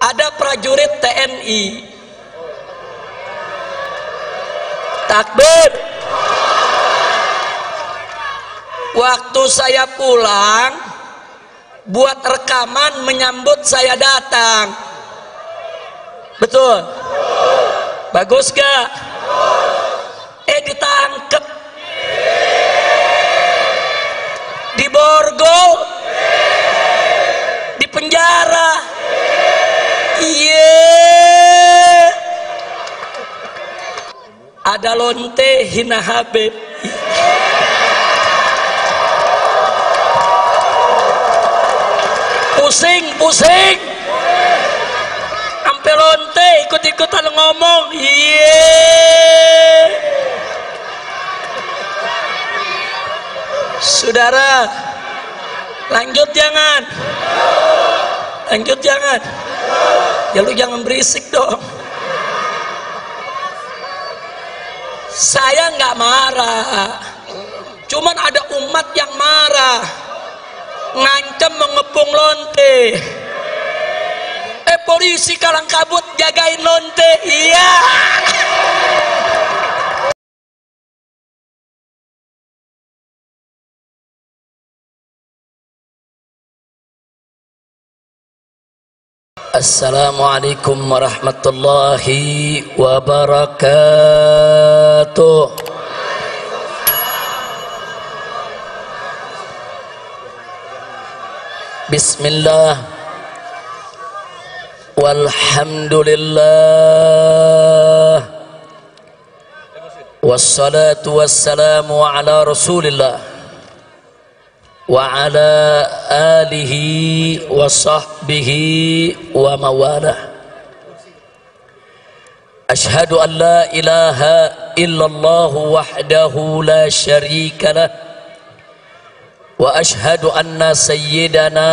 ada prajurit TNI. Takbir. Waktu saya pulang buat rekaman menyambut saya datang. Betul? Bagus gak? Ditangkep di Borgol, di penjara. Ada lonte hina Habib. Pusing sampai lonte ikut-ikutan ngomong. Saudara, lanjut jangan. Ya lu jangan berisik dong. Saya nggak marah, cuman ada umat yang marah, ngancam mengepung lonte. Polisi kalang kabut jagain lonte. Iya. Assalamualaikum warahmatullahi wabarakatuh. Bismillah, walhamdulillah, wassalatu wassalamu ala rasulillah wa ala alihi wa sahbihi wa mawalah. Ashhadu an la ilaha illallah wahdahu la syarika lah, wa ashhadu anna sayyidana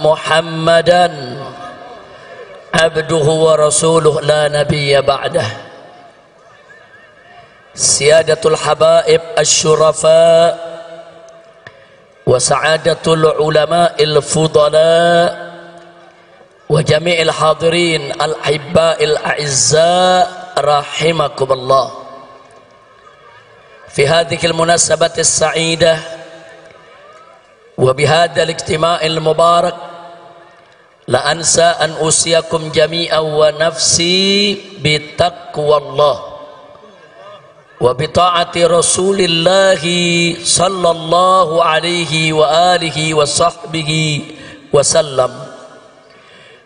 Muhammadan abduhu wa rasuluh la nabiyya ba'dah. Siyadatul habaib asy-syurafa wa sa'adatul ulama'il fudala wa jami'il hadirin al-hibba'il a'izza rahimakumullah. Fi hadhihi al-munasabati as-sa'idah wa bihadha al-ijtima'il mubarak la ansa an usiyakum jami'an wa nafsi bitaqwallah wa bita'ati rasulillahi sallallahu alaihi wa alihi wa sahbihi wa sallam.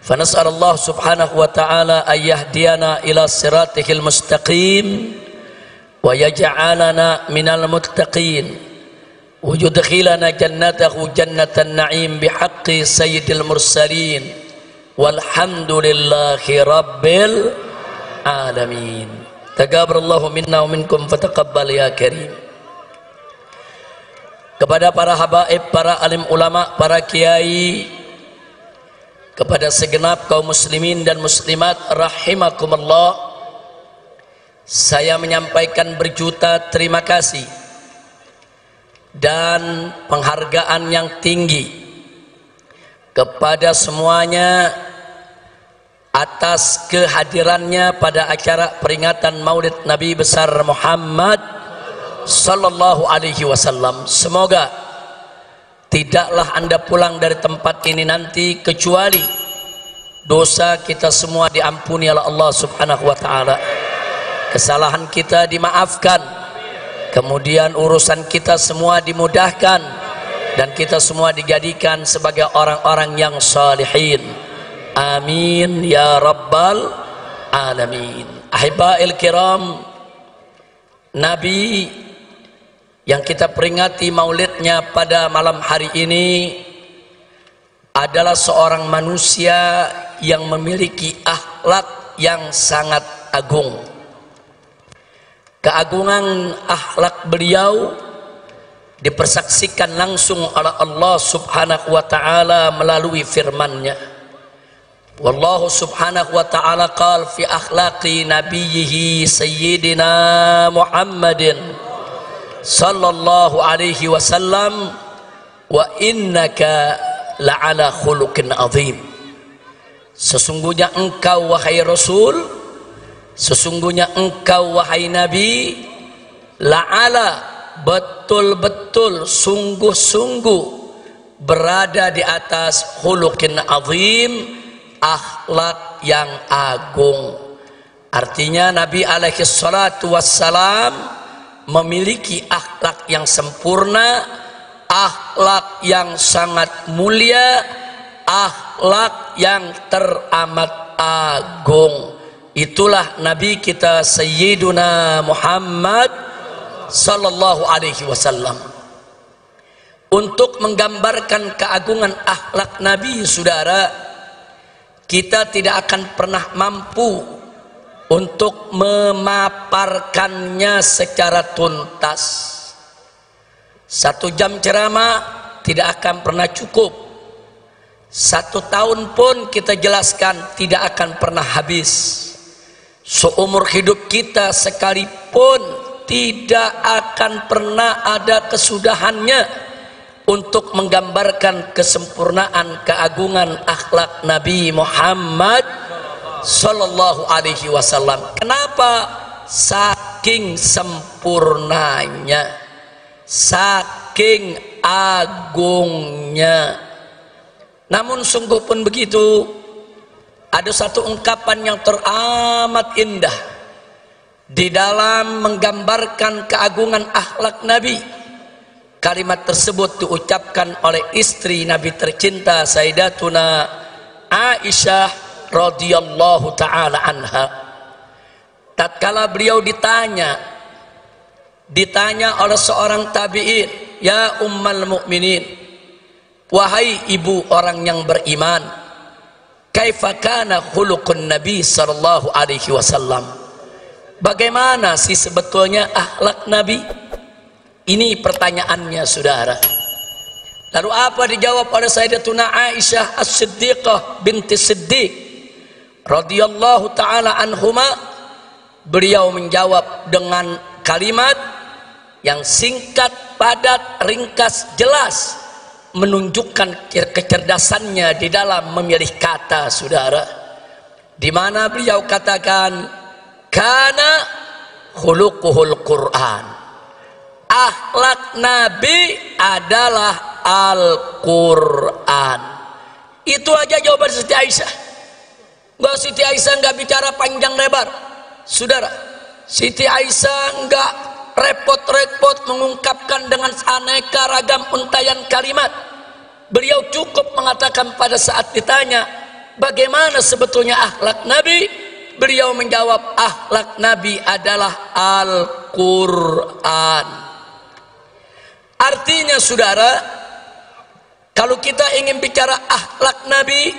Fanas'al Allah subhanahu wa ta'ala an yahdiyana ila siratihil mustaqim wa yaj'alana minal muttaqin wa yudkhilana jannatahu jannatan na'im bihaqqi sayyidil mursalin walhamdulillahi rabbil alamin. Taqabbalallahu minna wa minkum fataqabbal ya karim. Kepada para habaib, para alim ulama, para kiai, kepada segenap kaum muslimin dan muslimat rahimakumullah, saya menyampaikan berjuta terima kasih dan penghargaan yang tinggi kepada semuanya atas kehadirannya pada acara peringatan Maulid Nabi besar Muhammad sallallahu alaihi wasallam. Semoga tidaklah Anda pulang dari tempat ini nanti kecuali dosa kita semua diampuni oleh Allah subhanahu wa ta'ala, kesalahan kita dimaafkan, kemudian urusan kita semua dimudahkan, dan kita semua dijadikan sebagai orang-orang yang salihin. Amin ya rabbal alamin. Ahibba'il kiram, Nabi yang kita peringati maulidnya pada malam hari ini adalah seorang manusia yang memiliki akhlak yang sangat agung. Keagungan akhlak beliau dipersaksikan langsung oleh Allah subhanahu wa ta'ala melalui firman-Nya. Wallahu subhanahu wa ta'ala qala fi akhlaqi nabiyhi sayyidina Muhammadin sallallahu alaihi wasallam wa innaka la'ala khuluqin azim. sesungguhnya engkau wahai Rasul, sesungguhnya engkau wahai Nabi, la'ala, betul-betul sungguh-sungguh berada di atas khuluqin azim, akhlak yang agung. Artinya Nabi alaihi salatu wassalam memiliki akhlak yang sempurna, akhlak yang sangat mulia, akhlak yang teramat agung. Itulah Nabi kita Sayyiduna Muhammad sallallahu alaihi wasallam. Untuk menggambarkan keagungan akhlak Nabi, saudara, kita tidak akan pernah mampu untuk memaparkannya secara tuntas. 1 jam ceramah tidak akan pernah cukup. 1 tahun pun kita jelaskan tidak akan pernah habis. Seumur hidup kita sekalipun tidak akan pernah ada kesudahannya untuk menggambarkan kesempurnaan keagungan akhlak Nabi Muhammad sallallahu alaihi wasallam. Kenapa? Saking sempurnanya, saking agungnya. Namun sungguh pun begitu, ada satu ungkapan yang teramat indah di dalam menggambarkan keagungan akhlak Nabi. Kalimat tersebut diucapkan oleh istri Nabi tercinta Sayyidatuna Aisyah radhiyallahu taala anha. Tatkala beliau ditanya oleh seorang tabi'in, "Ya ummal mukminin, wahai ibu orang yang beriman, kaifa kana khuluqun Nabi sallallahu alaihi wasallam?" Bagaimana sih sebetulnya akhlak Nabi? Ini pertanyaannya, saudara. Lalu apa dijawab oleh Sayyidatuna Aisyah As-Siddiqah binti Siddiq radhiyallahu taala anhuma? Beliau menjawab dengan kalimat yang singkat, padat, ringkas, jelas, menunjukkan kecerdasannya di dalam memilih kata, saudara. Di mana beliau katakan, kana khuluquhul Qur'an. Akhlak Nabi adalah Al-Quran. Itu aja jawaban Siti Aisyah. Siti Aisyah nggak bicara panjang lebar, saudara. Siti Aisyah nggak repot-repot mengungkapkan dengan aneka ragam untayan kalimat. Beliau cukup mengatakan pada saat ditanya bagaimana sebetulnya akhlak Nabi, beliau menjawab akhlak Nabi adalah Al-Quran. Artinya, saudara, kalau kita ingin bicara akhlak Nabi,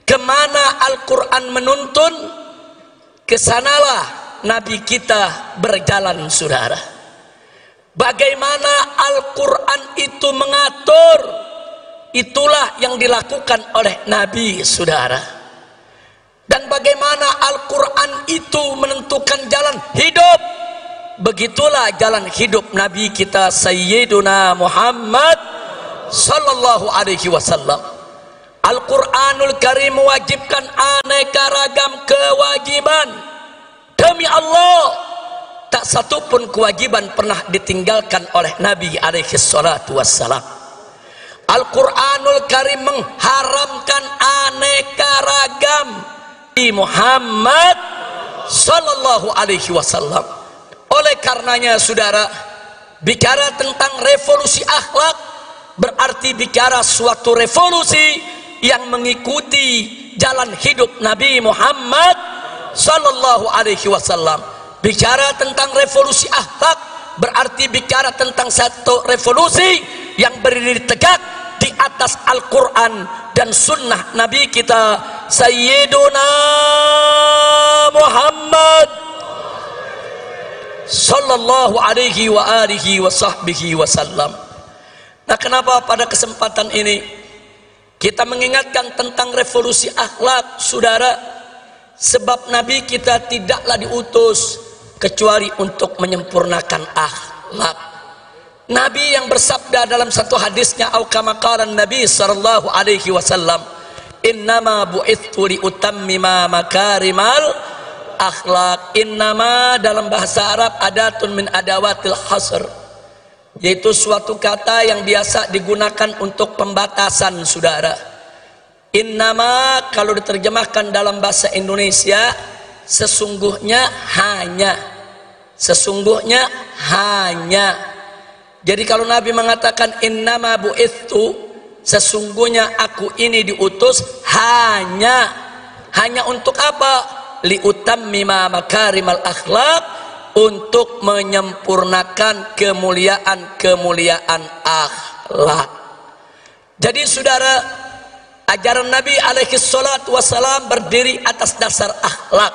kemana Al-Quran menuntun, kesanalah Nabi kita berjalan, saudara. Bagaimana Al-Quran itu mengatur, itulah yang dilakukan oleh Nabi, saudara. Dan bagaimana Al-Quran itu menentukan jalan hidup, begitulah jalan hidup Nabi kita Sayyiduna Muhammad sallallahu alaihi wasallam. Al-Quranul Karim mewajibkan aneka ragam kewajiban. Demi Allah, tak satu pun kewajiban pernah ditinggalkan oleh Nabi alaihi salatu wassalam. Al-Quranul Karim mengharamkan aneka ragam di Muhammad sallallahu alaihi wasallam. Oleh karenanya, saudara, bicara tentang revolusi akhlak berarti bicara suatu revolusi yang mengikuti jalan hidup Nabi Muhammad sallallahu alaihi wasallam. Bicara tentang revolusi akhlak berarti bicara tentang satu revolusi yang berdiri tegak di atas Al-Quran dan sunnah Nabi kita Sayyiduna Muhammad sallallahu alaihi wa alihi wa sahbihi wasallam. Nah, kenapa pada kesempatan ini kita mengingatkan tentang revolusi akhlak, saudara? Sebab Nabi kita tidaklah diutus kecuali untuk menyempurnakan akhlak. Nabi yang bersabda dalam satu hadisnya, au kama qala Nabi sallallahu alaihi wasallam, innama bu'ithu liutammima makarimal akhlak. Innama dalam bahasa Arab adatun min adawatil hasr, yaitu suatu kata yang biasa digunakan untuk pembatasan, saudara. Innama kalau diterjemahkan dalam bahasa Indonesia sesungguhnya hanya, sesungguhnya hanya. Jadi kalau Nabi mengatakan innama bu'ithu, sesungguhnya aku ini diutus hanya untuk apa? Liutammima makarimal akhlak, untuk menyempurnakan kemuliaan akhlak. Jadi saudara, ajaran Nabi alaihi salatu wassalam berdiri atas dasar akhlak.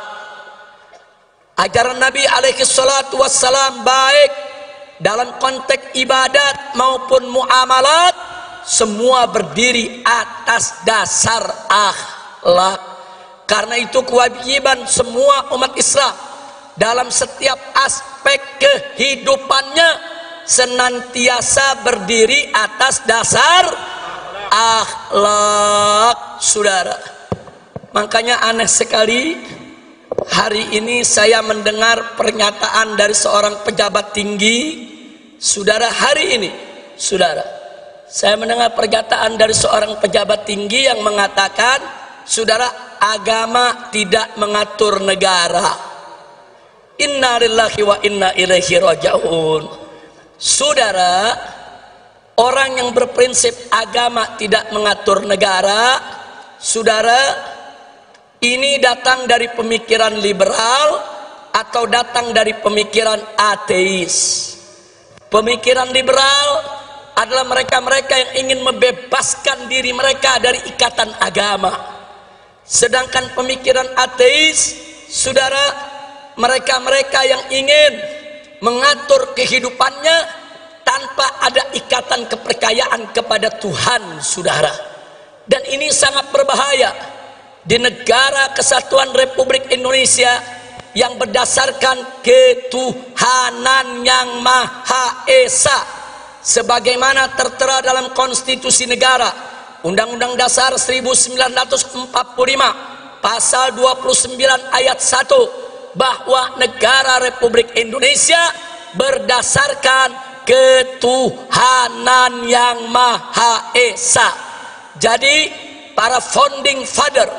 Ajaran Nabi alaihi salatu wassalam baik dalam konteks ibadat maupun muamalat, semua berdiri atas dasar akhlak. Karena itu kewajiban semua umat Islam dalam setiap aspek kehidupannya senantiasa berdiri atas dasar akhlak, saudara. Makanya aneh sekali hari ini saya mendengar pernyataan dari seorang pejabat tinggi, saudara. Hari ini, saudara, saya mendengar pernyataan dari seorang pejabat tinggi yang mengatakan, saudara, agama tidak mengatur negara. Inna lillahi wa inna ilaihi raji'un. Saudara, orang yang berprinsip agama tidak mengatur negara, saudara, ini datang dari pemikiran liberal atau datang dari pemikiran ateis. Pemikiran liberal adalah mereka-mereka yang ingin membebaskan diri mereka dari ikatan agama. Sedangkan pemikiran ateis, saudara, mereka-mereka yang ingin mengatur kehidupannya tanpa ada ikatan kepercayaan kepada Tuhan, saudara. Dan ini sangat berbahaya di negara kesatuan Republik Indonesia yang berdasarkan ketuhanan yang Maha Esa, sebagaimana tertera dalam konstitusi negara Undang-Undang Dasar 1945 pasal 29 ayat 1, bahwa negara Republik Indonesia berdasarkan ketuhanan yang Maha Esa. Jadi para founding father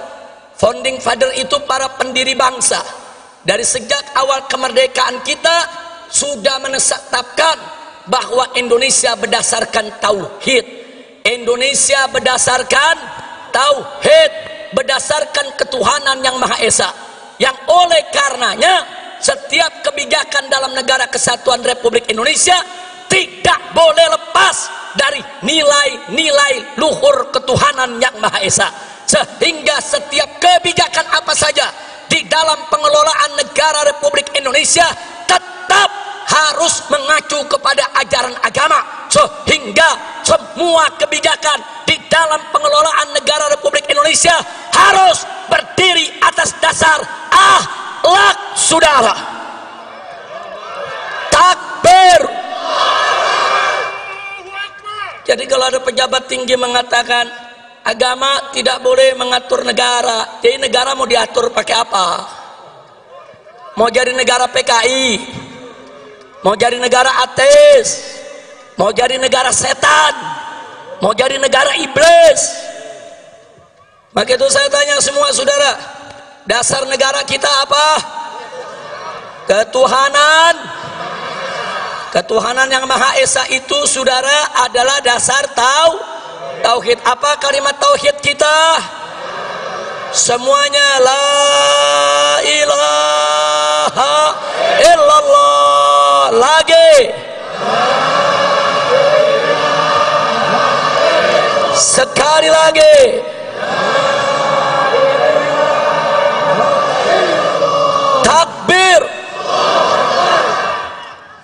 itu para pendiri bangsa, dari sejak awal kemerdekaan kita sudah menetapkan bahwa Indonesia berdasarkan tauhid. Indonesia berdasarkan tauhid, berdasarkan ketuhanan yang Maha Esa, yang oleh karenanya setiap kebijakan dalam negara kesatuan Republik Indonesia tidak boleh lepas dari nilai-nilai luhur ketuhanan yang Maha Esa. Sehingga setiap kebijakan apa saja di dalam pengelolaan negara Republik Indonesia tetap harus mengacu kepada ajaran agama, sehingga semua kebijakan di dalam pengelolaan negara Republik Indonesia harus berdiri atas dasar akhlak, saudara. Takbir. Jadi kalau ada pejabat tinggi mengatakan agama tidak boleh mengatur negara, jadi negara mau diatur pakai apa? Mau jadi negara PKI, mau jadi negara ateis, mau jadi negara setan, mau jadi negara iblis. Maka itu saya tanya semua saudara, dasar negara kita apa? Ketuhanan. Ketuhanan yang Maha Esa itu, saudara, adalah dasar tauhid. Apa kalimat tauhid kita? Semuanya la ilaha illallah. Lagi sekali lagi, takbir.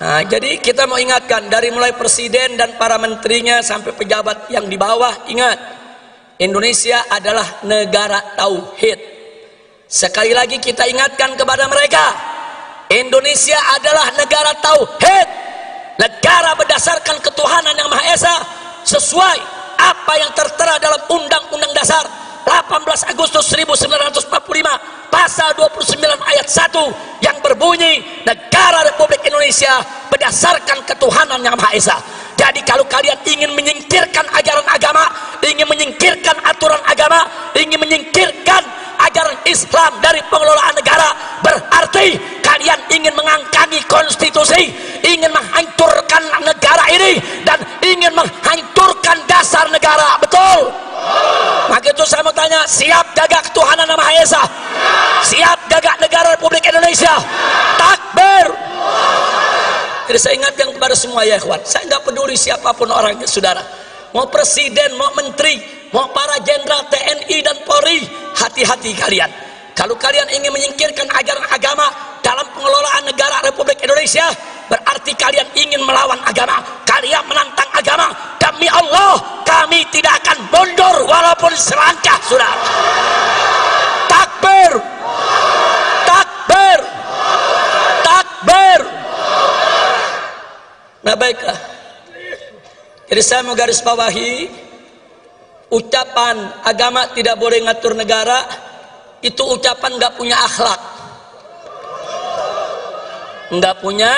Nah, jadi kita mau ingatkan dari mulai presiden dan para menterinya sampai pejabat yang di bawah, ingat, Indonesia adalah negara tauhid. Sekali lagi kita ingatkan kepada mereka, Indonesia adalah negara tauhid, negara berdasarkan ketuhanan yang Maha Esa, sesuai apa yang tertera dalam Undang-Undang Dasar 18 Agustus 1945 pasal 29 ayat 1 yang berbunyi negara Republik Indonesia berdasarkan ketuhanan yang Maha Esa. Jadi kalau kalian ingin menyingkirkan ajaran agama, ingin menyingkirkan aturan agama, ingin menyingkirkan ajaran Islam dari pengelolaan negara, berarti kalian ingin mengangkangi konstitusi, ingin menghancurkan negara ini, dan ingin menghancurkan dasar negara. Betul? Maka itu saya mau tanya, siap gagak ketuhanan yang Maha Esa? Siap gagak negara Republik Indonesia? Takbir! Jadi saya ingatkan kepada semua ya ikhwan, saya nggak peduli siapapun orangnya saudara, mau presiden, mau menteri, mau para jenderal TNI dan Polri, hati-hati kalian. Kalau kalian ingin menyingkirkan ajaran agama dalam pengelolaan negara Republik Indonesia, berarti kalian ingin melawan agama, kalian menantang agama. Demi Allah, kami tidak akan mundur walaupun selangkah, saudara. Takbir! Takbir! Takbir! Nah baiklah, jadi saya mau garis bawahi, ucapan agama tidak boleh ngatur negara itu ucapan nggak punya akhlak, nggak punya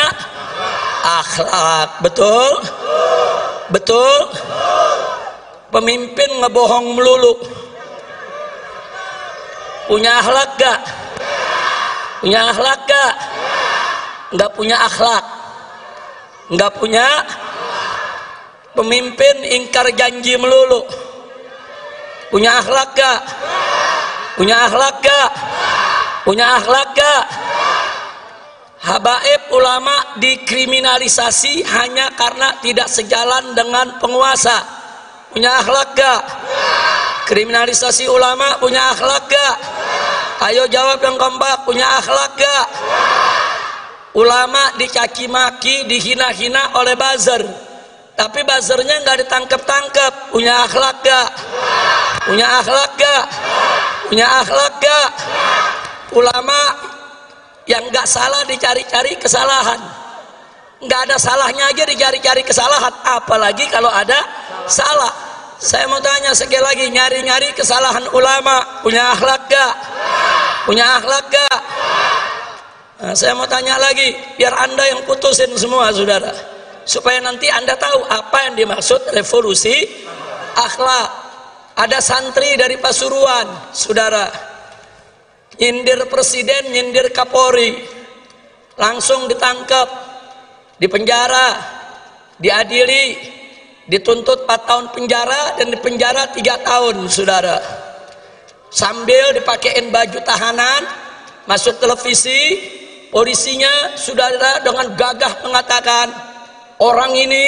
akhlak. Betul? Betul? Pemimpin ngebohong melulu, punya akhlak gak? Punya akhlak gak? Nggak punya akhlak, nggak punya. Pemimpin ingkar janji melulu, punya akhlak gak? Punya akhlak gak? Punya akhlak gak? Habaib ulama dikriminalisasi hanya karena tidak sejalan dengan penguasa. Punya akhlak gak? Kriminalisasi ulama punya akhlak gak? Ayo jawab yang kompak, punya akhlak gak? Ulama dicaci maki, dihina-hina oleh buzzer, tapi buzzernya nggak ditangkap-tangkap. Punya akhlak gak? Punya akhlak gak? Punya akhlak gak? Ulama yang nggak salah dicari-cari kesalahan, nggak ada salahnya aja dicari-cari kesalahan, apalagi kalau ada salah. Saya mau tanya sekali lagi, nyari-nyari kesalahan ulama punya akhlak gak? Punya akhlak gak? Nah, saya mau tanya lagi, biar anda yang putusin semua saudara, supaya nanti anda tahu apa yang dimaksud revolusi akhlak. Ada santri dari Pasuruan saudara, nyindir presiden, nyindir Kapolri, langsung ditangkap, dipenjara, diadili, dituntut 4 tahun penjara dan dipenjara 3 tahun saudara, sambil dipakein baju tahanan, masuk televisi. Polisinya saudara dengan gagah mengatakan orang ini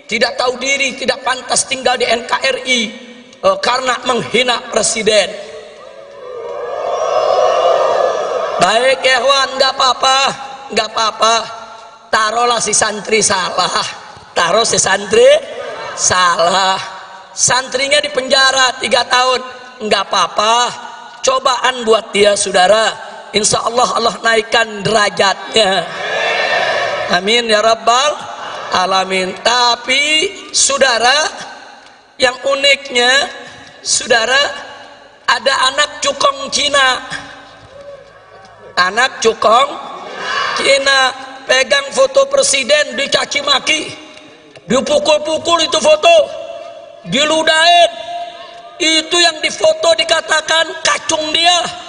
tidak tahu diri, tidak pantas tinggal di NKRI karena menghina presiden. Baik ya kawan, nggak apa-apa, nggak apa-apa. Taruhlah si santri salah, taruh si santri salah, santrinya di penjara 3 tahun, nggak apa-apa. Cobaan buat dia saudara. Insya Allah Allah naikkan derajatnya. Amin ya rabbal alamin. Tapi saudara, yang uniknya saudara, ada anak cukong Cina. Anak cukong Cina pegang foto presiden, dicaci maki, dipukul-pukul itu foto, diludahin. Itu yang difoto dikatakan kacung dia.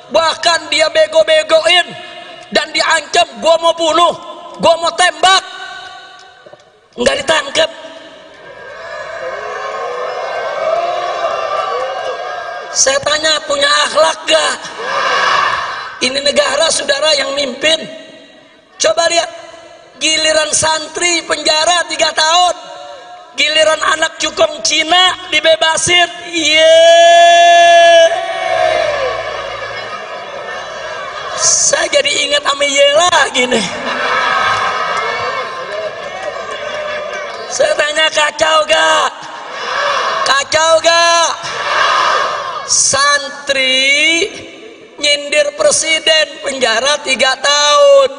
Bahkan dia bego-begoin dan diancam, gua mau bunuh, gua mau tembak, nggak ditangkap. Saya tanya, punya akhlak gak? Ini negara saudara yang mimpin. Coba lihat, giliran santri penjara 3 tahun, giliran anak cukong Cina dibebasin. Saya jadi ingat Amiye lagi nih. Saya tanya, kacau gak? Kacau gak? Santri nyindir presiden penjara 3 tahun,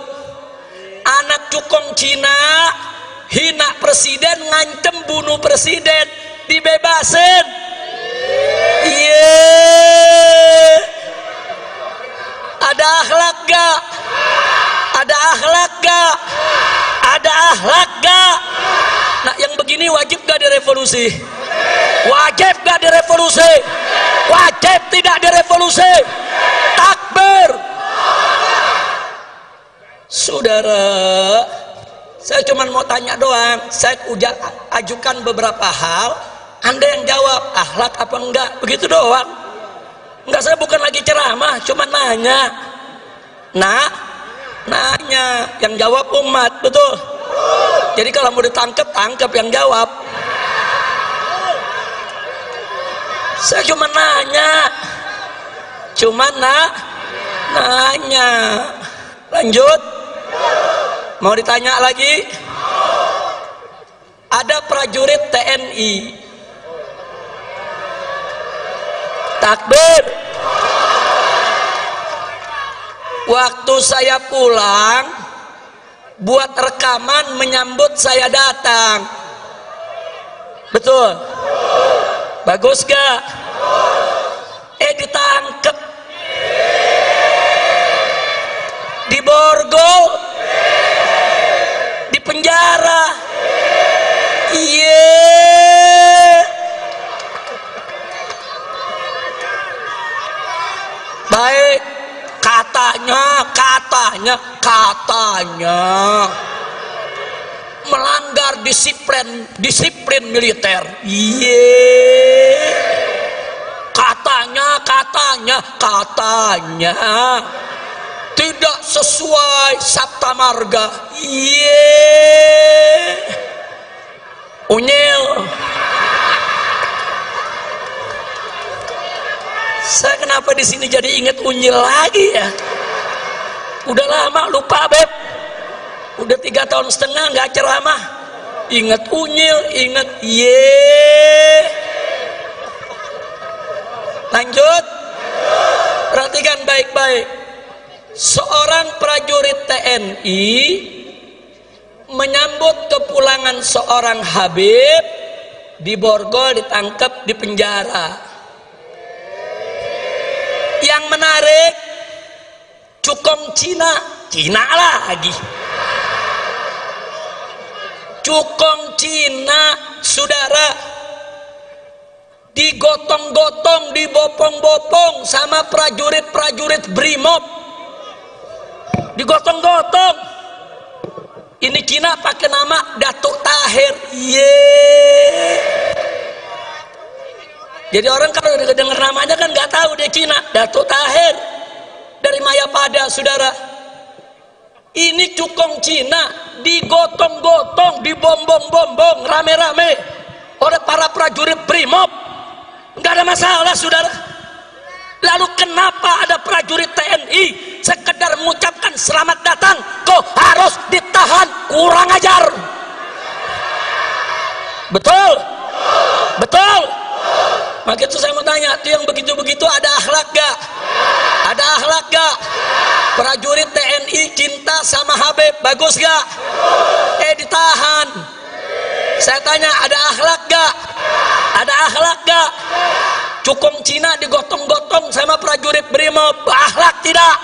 anak cukong Cina hina presiden, ngancem bunuh presiden, dibebasin. Iya. Ada akhlak gak? Ada akhlak gak? Ada akhlak gak? Nah, yang begini wajib gak direvolusi? Wajib gak direvolusi? Wajib tidak direvolusi? Takbir. Saudara, saya cuma mau tanya doang. Saya ajukan beberapa hal, Anda yang jawab akhlak apa enggak, begitu doang. Enggak, saya bukan lagi ceramah, cuma nanya. Nah, nanya, yang jawab umat, betul? Jadi kalau mau ditangkap, tangkap yang jawab. Saya cuma nanya, nanya. Lanjut. Mau ditanya lagi? Ada prajurit TNI. Takbir. Waktu saya pulang, buat rekaman menyambut saya datang. Betul? Bagus gak? Ditangkep. Diborgol. Di penjara. Iya. Baik, katanya melanggar disiplin militer. Iya. Katanya tidak sesuai Sabta Marga. Iya. Unyil. Saya kenapa di sini jadi inget unyil lagi ya? Udah lama lupa, Beb. Udah 3 tahun setengah nggak ceramah. Ingat unyil, ingat Lanjut. Perhatikan baik-baik. Seorang prajurit TNI menyambut kepulangan seorang Habib, diborgol, ditangkap, dipenjara. Yang menarik, cukong Cina lagi. Cukong Cina, saudara, digotong-gotong, dibopong-bopong sama prajurit Brimob. Digotong-gotong. Ini Cina pakai nama Datuk Tahir. Jadi orang kalau dengar namanya kan nggak tahu dia Cina. Datuk Tahir dari Mayapada, saudara. Ini cukong Cina digotong-gotong, dibombong-bombong rame-rame oleh para prajurit Brimob. Nggak ada masalah, saudara. Lalu kenapa ada prajurit TNI sekedar mengucapkan selamat datang kok harus ditahan? Kurang ajar. Betul? Betul? Maka itu saya mau tanya, itu yang begitu-begitu ada akhlak gak? Ada akhlak gak? Prajurit TNI cinta sama Habib, bagus gak? Ditahan. Saya tanya, ada akhlak gak? Ada akhlak gak? Cukong Cina digotong-gotong sama prajurit Brimob, berakhlak tidak?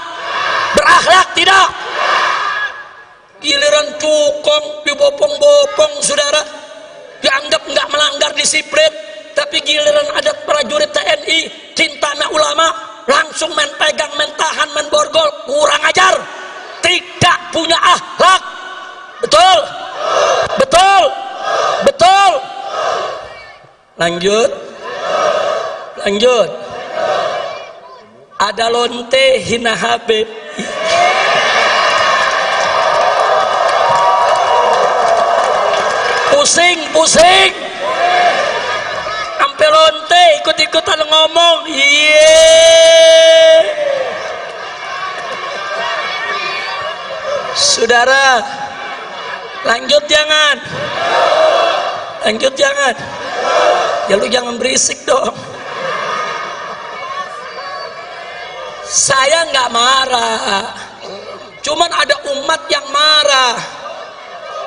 Berakhlak tidak? Giliran cukong dibopong-bopong, saudara, dianggap nggak melanggar disiplin. Tapi giliran ada prajurit TNI cinta sama ulama, langsung main pegang, main tahan, main borgol. Kurang ajar, tidak punya akhlak. Betul? Betul? Betul? Lanjut. Lanjut. Ada lonte hina Habib. Pusing. Sampai lonte ikut-ikutan ngomong. Saudara, lanjut jangan. Lanjut jangan. Ya lu jangan berisik dong. Saya nggak marah, cuman ada umat yang marah,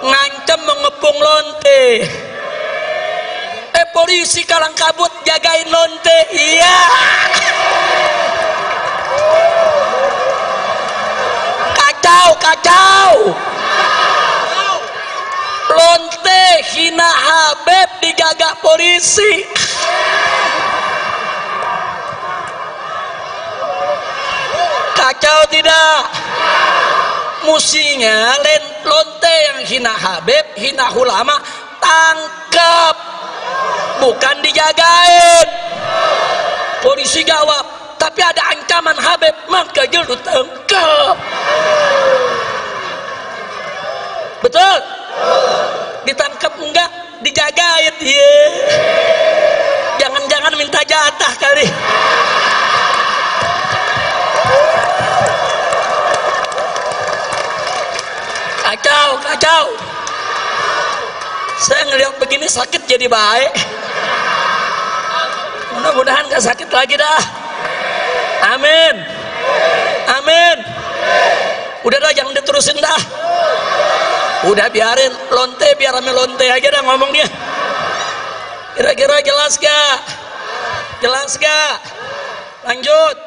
ngancam mengepung lonte. polisi kalang kabut jagain lonte. Iya. Kacau. Lonte hina Habib dijaga polisi. Kacau tidak? Musinya lonte yang hina Habib, hina ulama, tangkap, bukan dijagain. Polisi jawab, tapi ada ancaman Habib, maka jelu tangkap. Betul? Ditangkap enggak? Dijagain. Yeah. Jangan-jangan minta jatah kali. Kacau. Saya ngelihat begini sakit jadi baik. Mudah-mudahan gak sakit lagi dah. Amin. Udah dah, jangan diterusin dah. Udah biarin lonte, biar rame lonte aja dah ngomongnya. Kira-kira jelas gak? Lanjut.